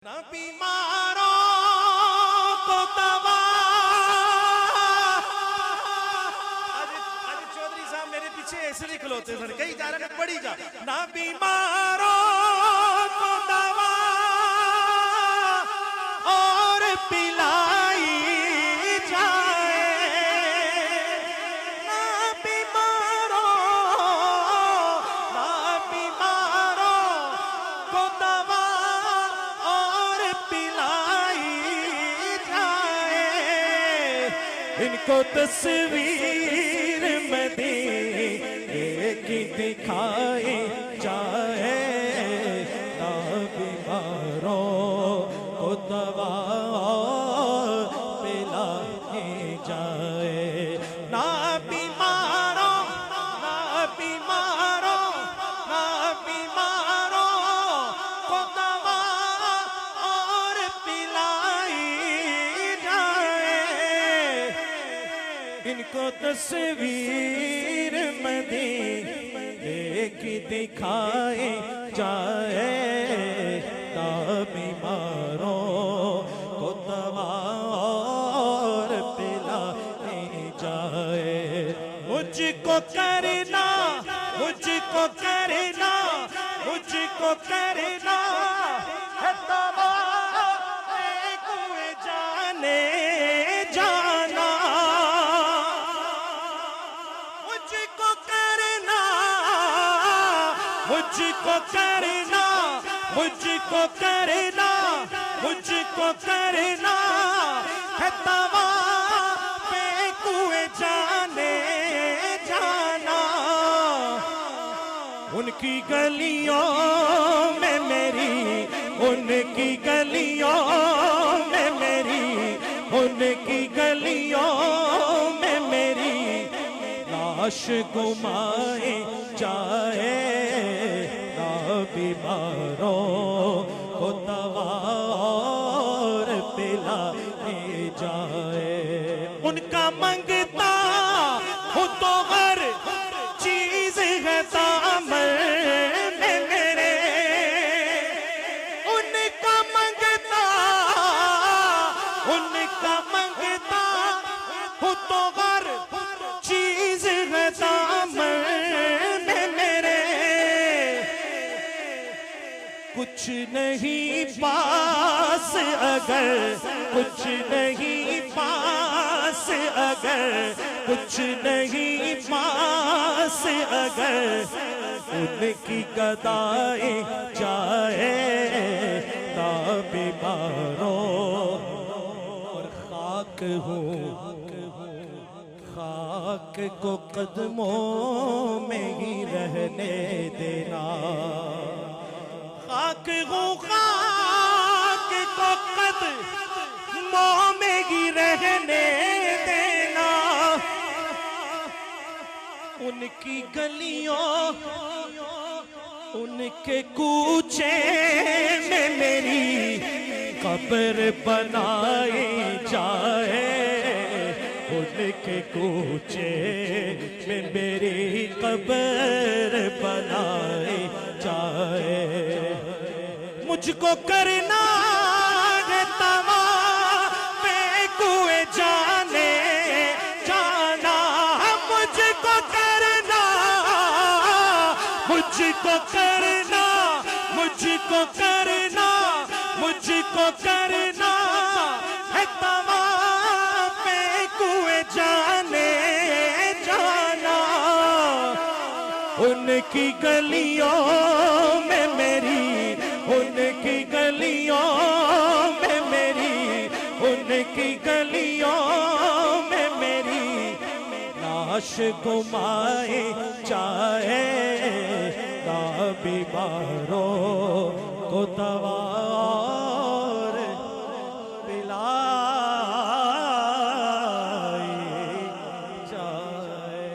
ना बीमारों को दवा। आज चौधरी साहब मेरे पीछे ऐसे नहीं खिलौते सर, कहीं जा रहे पड़ी जा। ना बीमारों को दवा और पिलाई जाए, ना बीमारों को दवा इनको तस्वीर मदीने की दिखाई जाए, ना बीमारों को दवा पिलाई जाए, ना बीमारों को दवा और पिलाई इनको तस्वीर मदीने की दिखाई जाए, ना बीमारों को दवा और पिलाई जाए। मुझको करना है दवा हुए जाने जाना, मुझको करना है दवा पे कुए जाने जाना। उनकी गलियों में मेरी, उनकी गलियों में मेरी, उनकी गलियों में मेरी लाश गुमाए जाए, ना बीमारों को दवा और पिलाए जाए। उनका मंगता हो तो हर चीज है दामन में मेरे, उनका मंगता हो तो हर चीज है दामन में मेरे। कुछ नहीं पास अगर, कुछ नहीं पास अगर, कुछ नहीं पास अगर उनकी गदाई जाए, ना बीमारों और खाक हूँ, खाक को कदमों में ही रहने देना। खाक हूँ, खाक को कदमों में ही रहने देना। उनकी गलियों, उनके कूचे में मेरी कब्र बनाई जाए, उनके कूचे में मेरी कब्र बनाई जाए। मुझको करना है तवा पे कुए जाने जाना, मुझको करना है तवा पे कुए जाने जाना। उनकी गलियों में मेरी, उनकी गलियों में मेरी, उनकी गलियों में मेरी लाश गुमाए जाए, ना बीमारों को दवा